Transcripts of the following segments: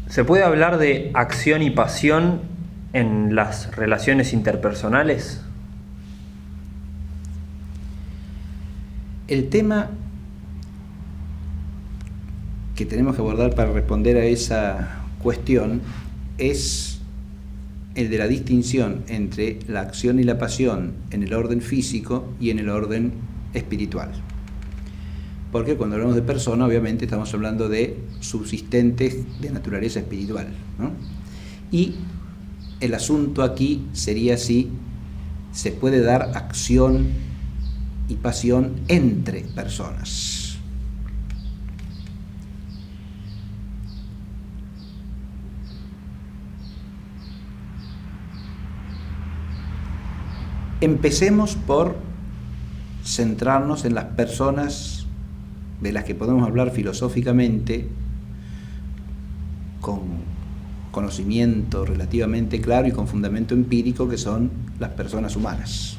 ¿Se puede hablar de acción y pasión en las relaciones interpersonales? El tema que tenemos que abordar para responder a esa cuestión es el de la distinción entre la acción y la pasión en el orden físico y en el orden espiritual. Porque cuando hablamos de persona, obviamente estamos hablando de subsistentes de naturaleza espiritual, ¿no? Y el asunto aquí sería si se puede dar acción y pasión entre personas. Empecemos por centrarnos en las personas de las que podemos hablar filosóficamente con conocimiento relativamente claro y con fundamento empírico, que son las personas humanas.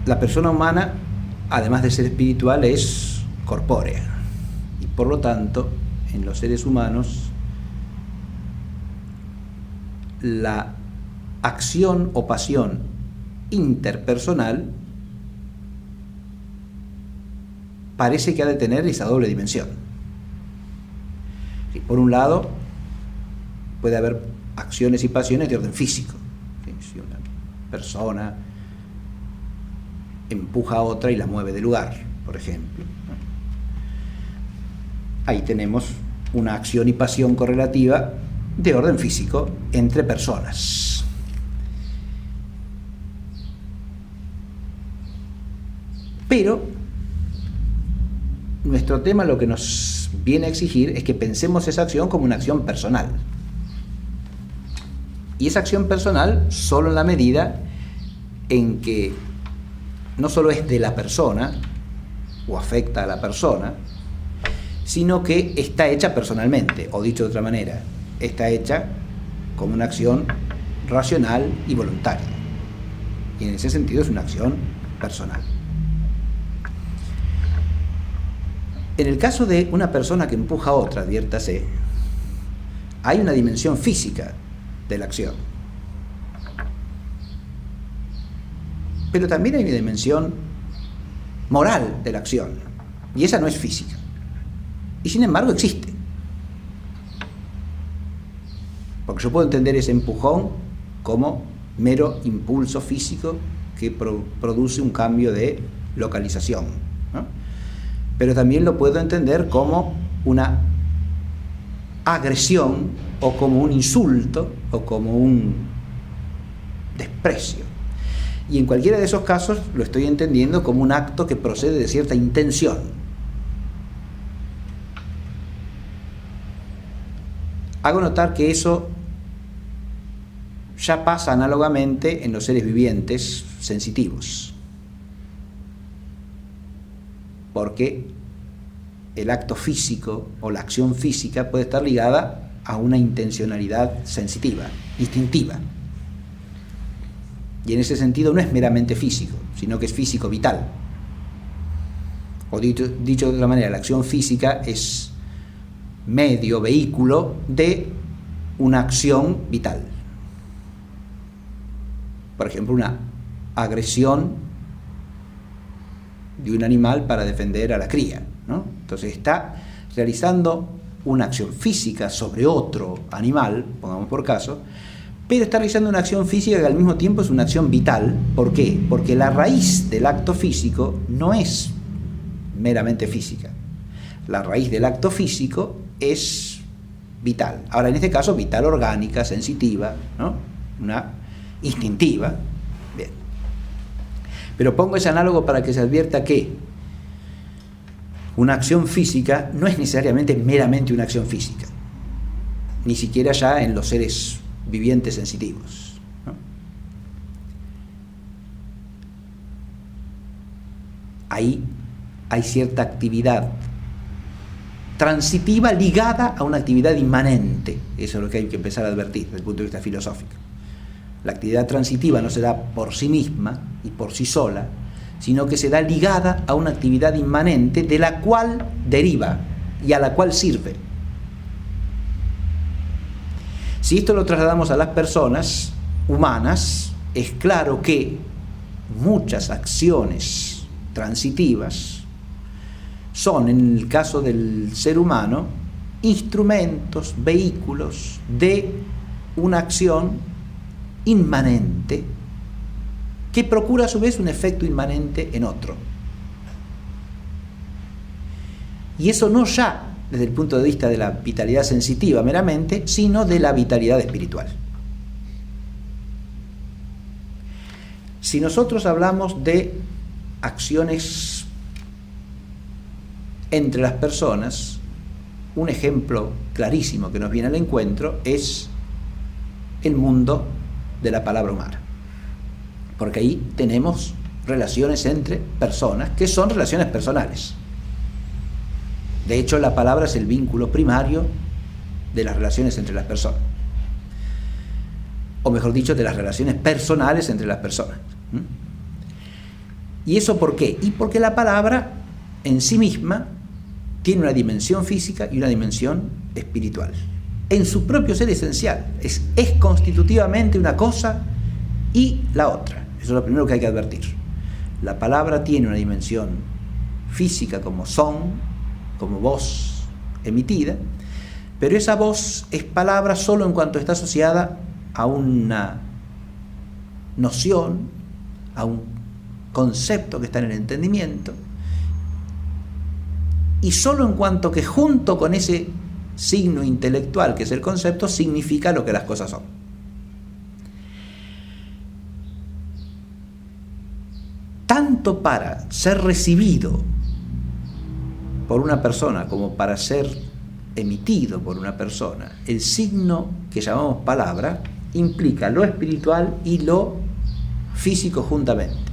La persona humana, además de ser espiritual, es corpórea, y por lo tanto, en los seres humanos, la acción o pasión interpersonal parece que ha de tener esa doble dimensión. Por un lado, puede haber acciones y pasiones de orden físico. Si una persona empuja a otra y la mueve de lugar, por ejemplo, ahí tenemos una acción y pasión correlativa de orden físico entre personas. Pero nuestro tema lo que nos viene a exigir es que pensemos esa acción como una acción personal. Y esa acción personal solo en la medida en que no solo es de la persona o afecta a la persona, sino que está hecha personalmente, o dicho de otra manera, está hecha como una acción racional y voluntaria. Y en ese sentido es una acción personal. En el caso de una persona que empuja a otra, adviértase, hay una dimensión física de la acción. Pero también hay una dimensión moral de la acción, y esa no es física. Y sin embargo existe. Porque yo puedo entender ese empujón como mero impulso físico que produce un cambio de localización, ¿no? Pero también lo puedo entender como una agresión, o como un insulto, o como un desprecio. Y en cualquiera de esos casos lo estoy entendiendo como un acto que procede de cierta intención. Hago notar que eso ya pasa análogamente en los seres vivientes sensitivos, porque el acto físico o la acción física puede estar ligada a una intencionalidad sensitiva, instintiva. Y en ese sentido no es meramente físico, sino que es físico vital. O dicho de otra manera, la acción física es medio, vehículo de una acción vital. Por ejemplo, una agresión de un animal para defender a la cría, ¿no? Entonces está realizando una acción física sobre otro animal, pongamos por caso, pero está realizando una acción física que al mismo tiempo es una acción vital. ¿Por qué? Porque la raíz del acto físico no es meramente física. La raíz del acto físico es vital. Ahora, en este caso, vital orgánica, sensitiva, ¿no? Una instintiva. Bien. Pero pongo ese análogo para que se advierta que una acción física no es necesariamente meramente una acción física, ni siquiera ya en los seres vivientes sensitivos, ¿no? Ahí hay cierta actividad transitiva ligada a una actividad inmanente. Eso es lo que hay que empezar a advertir desde el punto de vista filosófico. La actividad transitiva no se da por sí misma y por sí sola, sino que se da ligada a una actividad inmanente de la cual deriva y a la cual sirve. Si esto lo trasladamos a las personas humanas, es claro que muchas acciones transitivas son, en el caso del ser humano, instrumentos, vehículos de una acción inmanente que procura a su vez un efecto inmanente en otro. Y eso no ya desde el punto de vista de la vitalidad sensitiva meramente, sino de la vitalidad espiritual. Si nosotros hablamos de acciones entre las personas, un ejemplo clarísimo que nos viene al encuentro es el mundo de la palabra humana. Porque ahí tenemos relaciones entre personas que son relaciones personales. De hecho, la palabra es el vínculo primario de las relaciones entre las personas. O mejor dicho, de las relaciones personales entre las personas. ¿Y eso por qué? Y porque la palabra en sí misma tiene una dimensión física y una dimensión espiritual. En su propio ser esencial. Es constitutivamente una cosa y la otra. Eso es lo primero que hay que advertir. La palabra tiene una dimensión física como son, como voz emitida, pero esa voz es palabra solo en cuanto está asociada a una noción, a un concepto que está en el entendimiento, y solo en cuanto que junto con ese signo intelectual que es el concepto significa lo que las cosas son. Tanto para ser recibido por una persona como para ser emitido por una persona, el signo que llamamos palabra implica lo espiritual y lo físico juntamente.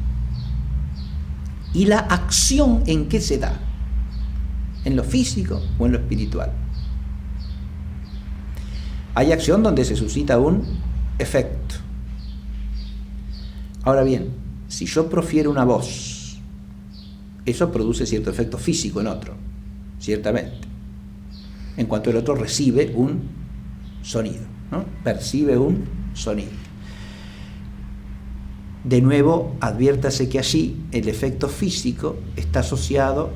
Y la acción en qué se da, en lo físico o en lo espiritual. Hay acción donde se suscita un efecto. Ahora bien, si yo profiero una voz, eso produce cierto efecto físico en otro, ciertamente, en cuanto el otro recibe un sonido, ¿no? Percibe un sonido. De nuevo, adviértase que allí el efecto físico está asociado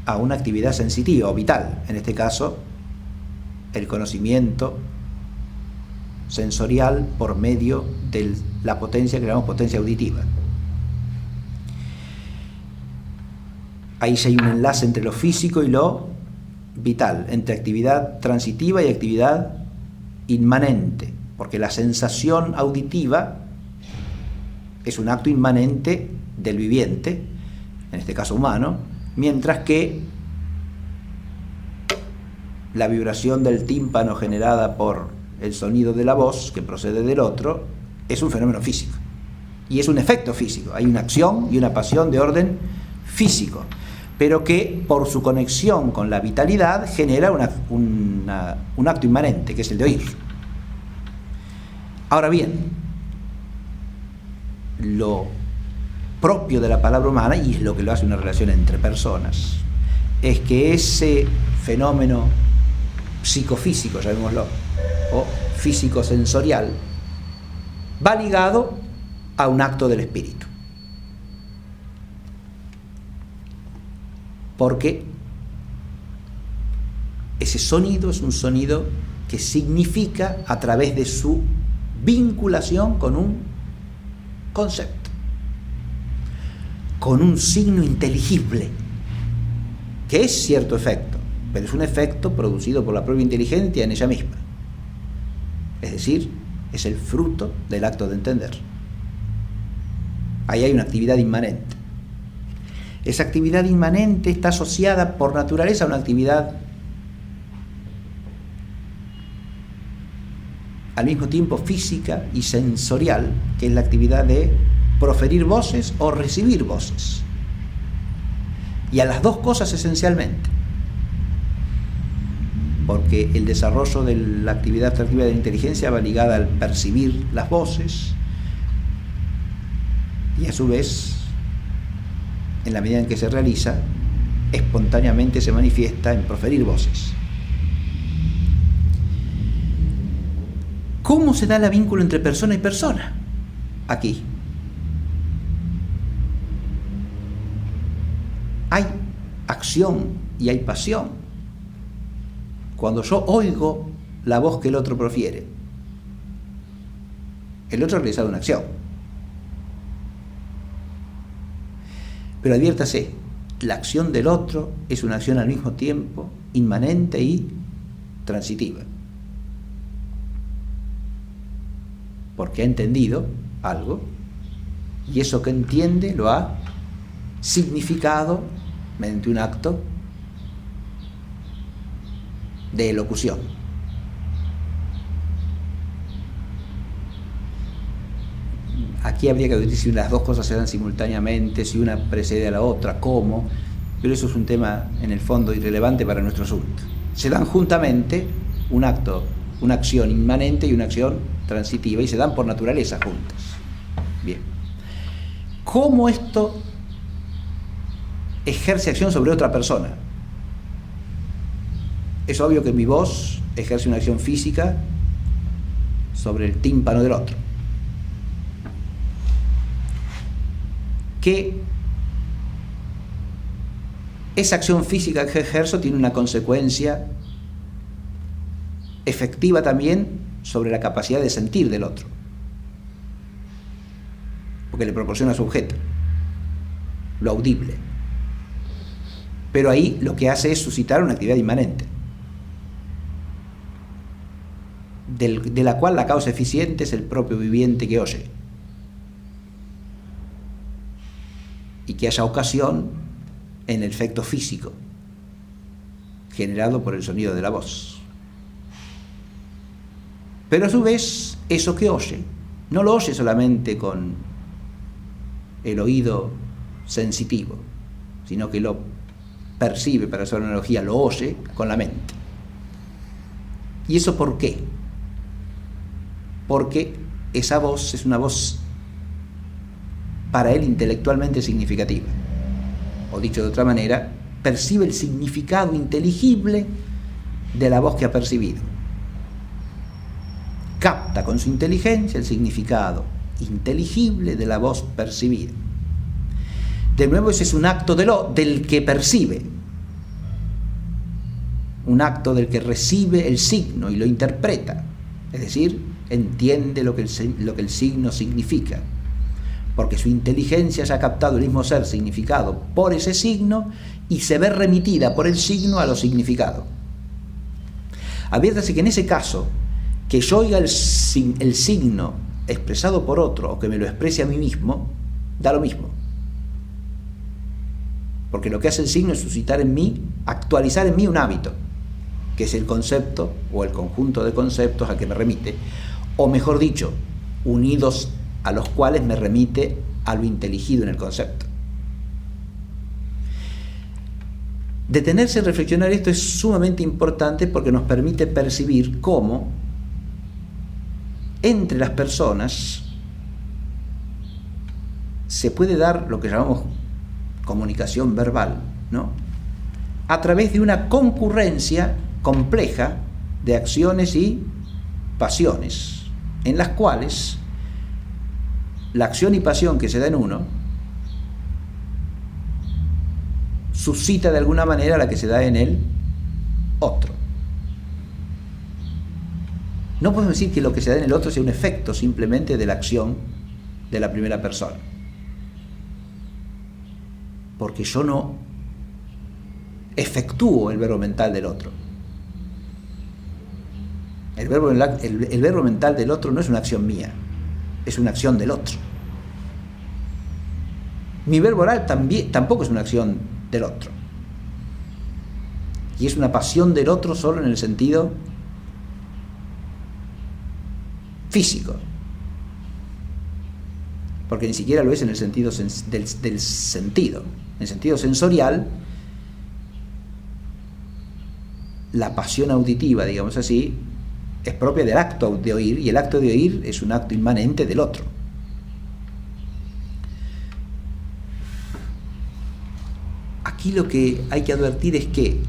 a una actividad sensitiva o vital, en este caso, el conocimiento sensorial por medio de la potencia que llamamos potencia auditiva. Ahí ya hay un enlace entre lo físico y lo vital, entre actividad transitiva y actividad inmanente, porque la sensación auditiva es un acto inmanente del viviente, en este caso humano, mientras que la vibración del tímpano generada por el sonido de la voz, que procede del otro, es un fenómeno físico. Y es un efecto físico. Hay una acción y una pasión de orden físico, pero que por su conexión con la vitalidad genera un acto inmanente, que es el de oír. Ahora bien, lo propio de la palabra humana, y es lo que lo hace una relación entre personas, es que ese fenómeno psicofísico, llamémoslo, o físico-sensorial, va ligado a un acto del espíritu. Porque ese sonido es un sonido que significa a través de su vinculación con un concepto, con un signo inteligible, que es cierto efecto, pero es un efecto producido por la propia inteligencia en ella misma. Es decir, es el fruto del acto de entender. Ahí hay una actividad inmanente. Esa actividad inmanente está asociada por naturaleza a una actividad al mismo tiempo física y sensorial, que es la actividad de proferir voces o recibir voces. Y a las dos cosas esencialmente, porque el desarrollo de la actividad abstractiva de la inteligencia va ligada al percibir las voces y a su vez en la medida en que se realiza, espontáneamente se manifiesta en proferir voces. ¿Cómo se da el vínculo entre persona y persona? Aquí. Hay acción y hay pasión. Cuando yo oigo la voz que el otro profiere, el otro ha realizado una acción. Pero adviértase, la acción del otro es una acción al mismo tiempo inmanente y transitiva. Porque ha entendido algo y eso que entiende lo ha significado mediante un acto de elocución. Aquí habría que decir si las dos cosas se dan simultáneamente, si una precede a la otra, cómo, pero eso es un tema en el fondo irrelevante para nuestro asunto. Se dan juntamente un acto, una acción inmanente y una acción transitiva, y se dan por naturaleza juntas. Bien. ¿Cómo esto ejerce acción sobre otra persona? Es obvio que mi voz ejerce una acción física sobre el tímpano del otro. Que esa acción física que ejerzo tiene una consecuencia efectiva también sobre la capacidad de sentir del otro, porque le proporciona su objeto, lo audible. Pero ahí lo que hace es suscitar una actividad inmanente, de la cual la causa eficiente es el propio viviente que oye, y que haya ocasión en el efecto físico generado por el sonido de la voz. Pero a su vez, eso que oye, no lo oye solamente con el oído sensitivo, sino que lo percibe, para hacer una analogía, lo oye con la mente. ¿Y eso por qué? Porque esa voz es una voz para él intelectualmente significativa. O dicho de otra manera, percibe el significado inteligible de la voz que ha percibido. Capta con su inteligencia el significado inteligible de la voz percibida. De nuevo, ese es un acto del que percibe, un acto del que recibe el signo y lo interpreta, es decir, entiende lo que el signo significa, porque su inteligencia ya ha captado el mismo ser significado por ese signo y se ve remitida por el signo a lo significado. Adviértase que en ese caso, que yo oiga el signo expresado por otro o que me lo exprese a mí mismo, da lo mismo. Porque lo que hace el signo es suscitar en mí, actualizar en mí un hábito, que es el concepto o el conjunto de conceptos al que me remite, o mejor dicho, unidos a los cuales me remite a lo inteligido en el concepto. Detenerse y reflexionar esto es sumamente importante porque nos permite percibir cómo entre las personas se puede dar lo que llamamos comunicación verbal, ¿no? A través de una concurrencia compleja de acciones y pasiones, en las cuales la acción y pasión que se da en uno suscita de alguna manera la que se da en el otro. No podemos decir que lo que se da en el otro sea un efecto simplemente de la acción de la primera persona, porque yo no efectúo el verbo mental del otro. El verbo mental del otro no es una acción mía, es una acción del otro. Mi verbo oral tampoco es una acción del otro, y es una pasión del otro solo en el sentido físico, porque ni siquiera lo es en el sentido del sentido. En el sentido sensorial, la pasión auditiva, digamos así, es propia del acto de oír, y el acto de oír es un acto inmanente del otro. aquí lo que hay que advertir es que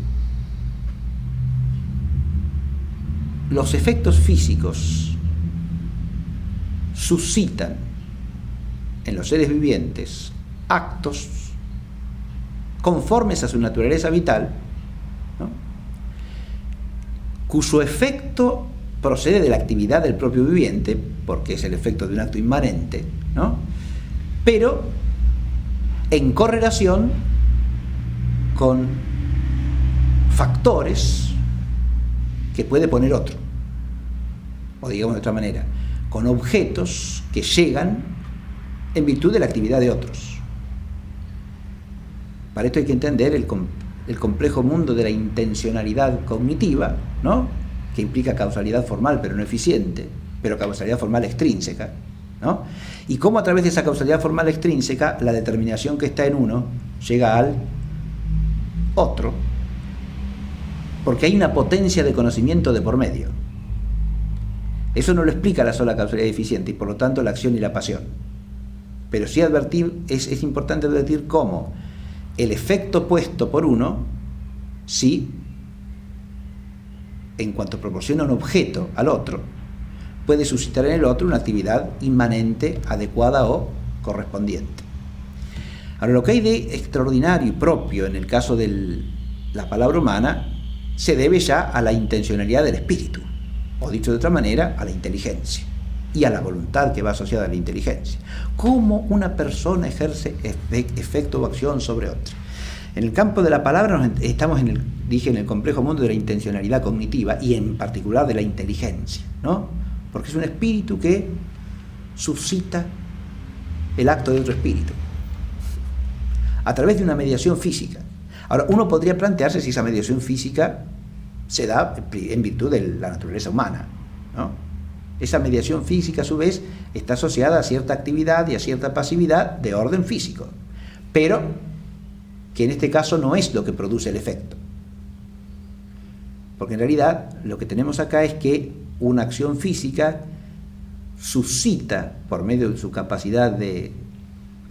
los efectos físicos suscitan en los seres vivientes actos conformes a su naturaleza vital, ¿no?, cuyo efecto procede de la actividad del propio viviente, porque es el efecto de un acto inmanente, ¿no?, pero en correlación con factores que puede poner otro, o digamos de otra manera, con objetos que llegan en virtud de la actividad de otros. Para esto hay que entender el complejo mundo de la intencionalidad cognitiva, ¿no?, que implica causalidad formal pero no eficiente, pero causalidad formal extrínseca, ¿no?, y cómo a través de esa causalidad formal extrínseca la determinación que está en uno llega al otro, porque hay una potencia de conocimiento de por medio. Eso no lo explica la sola causalidad eficiente y por lo tanto la acción y la pasión. Pero sí es importante advertir cómo el efecto puesto por uno, sí, en cuanto proporciona un objeto al otro, puede suscitar en el otro una actividad inmanente, adecuada o correspondiente. Ahora, lo que hay de extraordinario y propio en el caso de la palabra humana se debe ya a la intencionalidad del espíritu, o dicho de otra manera, a la inteligencia y a la voluntad que va asociada a la inteligencia. Cómo una persona ejerce efecto o acción sobre otra. En el campo de la palabra estamos en el complejo mundo de la intencionalidad cognitiva y en particular de la inteligencia, ¿no?, porque es un espíritu que suscita el acto de otro espíritu a través de una mediación física. Ahora, uno podría plantearse si esa mediación física se da en virtud de la naturaleza humana, ¿no? Esa mediación física, a su vez, está asociada a cierta actividad y a cierta pasividad de orden físico, pero que en este caso no es lo que produce el efecto. Porque en realidad lo que tenemos acá es que una acción física suscita, por medio de su capacidad de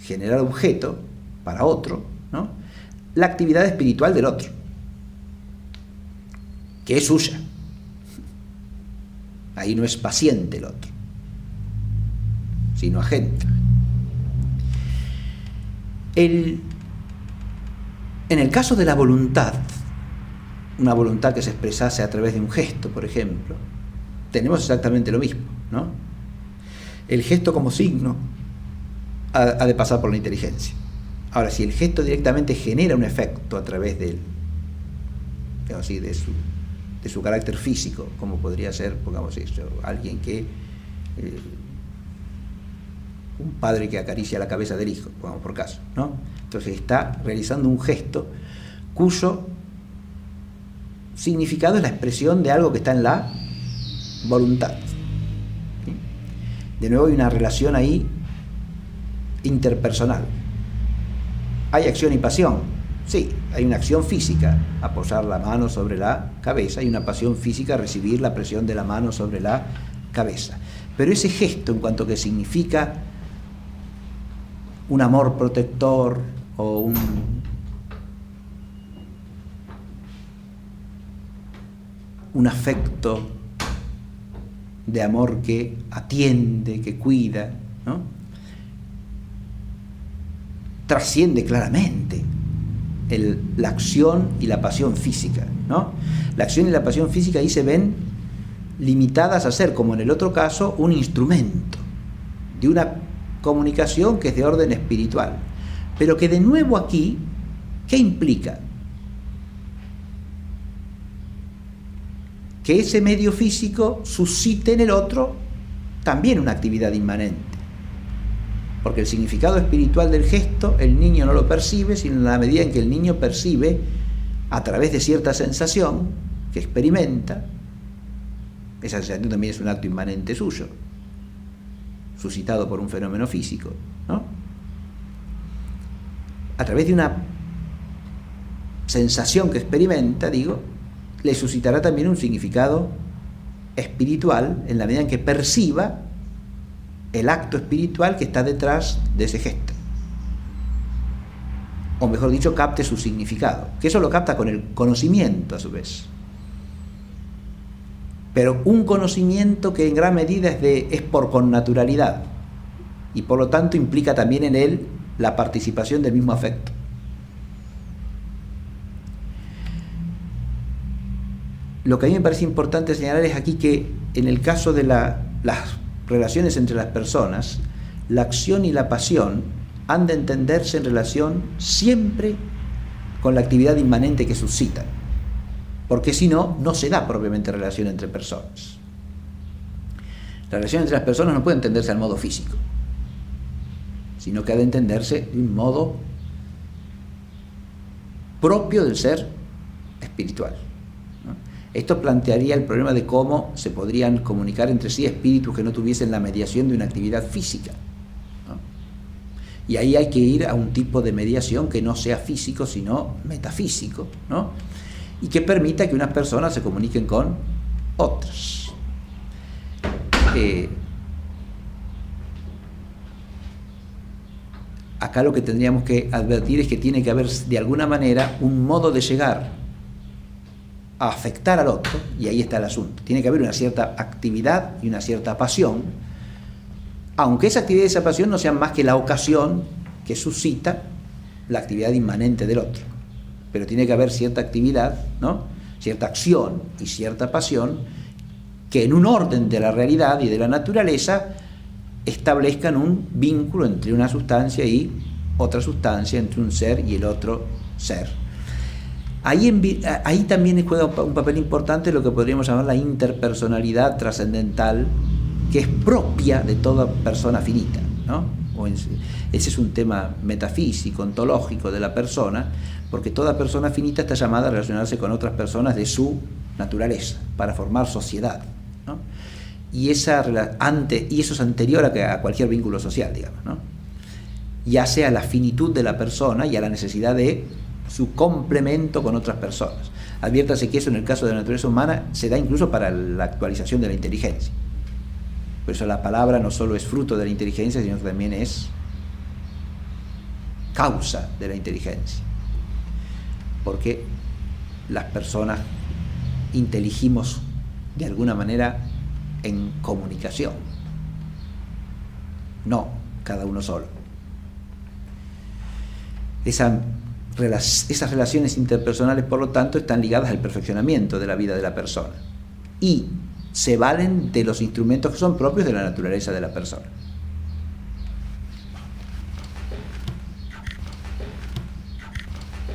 generar objeto para otro, ¿no?, la actividad espiritual del otro, que es suya. Ahí no es paciente el otro, sino agente. En el caso de la voluntad, una voluntad que se expresase a través de un gesto, por ejemplo, tenemos exactamente lo mismo, ¿no? El gesto como signo ha de pasar por la inteligencia. Ahora, si el gesto directamente genera un efecto a través de su carácter físico, como podría ser, pongamos eso, alguien un padre que acaricia la cabeza del hijo, pongamos por caso, ¿no? Entonces está realizando un gesto cuyo significado es la expresión de algo que está en la voluntad. ¿Sí? De nuevo hay una relación ahí interpersonal. ¿Hay acción y pasión? Sí, hay una acción física, apoyar la mano sobre la cabeza, y una pasión física, recibir la presión de la mano sobre la cabeza. Pero ese gesto, en cuanto que significa un amor protector o un afecto de amor que atiende, que cuida, ¿no?, trasciende claramente la acción y la pasión física, ¿no? La acción y la pasión física ahí se ven limitadas a ser, como en el otro caso, un instrumento de una comunicación que es de orden espiritual, pero que de nuevo aquí, ¿qué implica? Que ese medio físico suscite en el otro también una actividad inmanente. Porque el significado espiritual del gesto el niño no lo percibe, sino en la medida en que el niño percibe a través de cierta sensación que experimenta. Esa sensación también es un acto inmanente suyo, suscitado por un fenómeno físico, ¿no? A través de una sensación que experimenta, le suscitará también un significado espiritual en la medida en que perciba el acto espiritual que está detrás de ese gesto. o mejor dicho, capte su significado, que eso lo capta con el conocimiento a su vez. Pero un conocimiento que en gran medida es por connaturalidad, y por lo tanto implica también en él la participación del mismo afecto. Lo que a mí me parece importante señalar es aquí que en el caso de las relaciones entre las personas, la acción y la pasión han de entenderse en relación siempre con la actividad inmanente que suscitan, porque si no, no se da propiamente relación entre personas. La relación entre las personas no puede entenderse al modo físico, sino que ha de entenderse de un modo propio del ser espiritual. Esto plantearía el problema de cómo se podrían comunicar entre sí espíritus que no tuviesen la mediación de una actividad física, ¿no? Y ahí hay que ir a un tipo de mediación que no sea físico, sino metafísico, ¿no? Y que permita que unas personas se comuniquen con otras. Acá lo que tendríamos que advertir es que tiene que haber de alguna manera un modo de llegar a afectar al otro, y ahí está el asunto. Tiene que haber una cierta actividad y una cierta pasión, aunque esa actividad y esa pasión no sean más que la ocasión que suscita la actividad inmanente del otro. Pero tiene que haber cierta actividad, ¿no? Cierta acción y cierta pasión que en un orden de la realidad y de la naturaleza establezcan un vínculo entre una sustancia y otra sustancia, entre un ser y el otro ser. Ahí también juega un papel importante lo que podríamos llamar la interpersonalidad trascendental, que es propia de toda persona finita, ¿no? Ese es un tema metafísico, ontológico de la persona, porque toda persona finita está llamada a relacionarse con otras personas de su naturaleza, para formar sociedad, ¿no? Y eso es anterior a cualquier vínculo social, digamos, ¿no? Ya sea la finitud de la persona y a la necesidad de su complemento con otras personas. Adviértase que eso en el caso de la naturaleza humana se da incluso para la actualización de la inteligencia. Por eso la palabra no solo es fruto de la inteligencia, sino que también es causa de la inteligencia. Porque las personas inteligimos de alguna manera en comunicación, no cada uno solo. Esas relaciones interpersonales, por lo tanto, están ligadas al perfeccionamiento de la vida de la persona y se valen de los instrumentos que son propios de la naturaleza de la persona.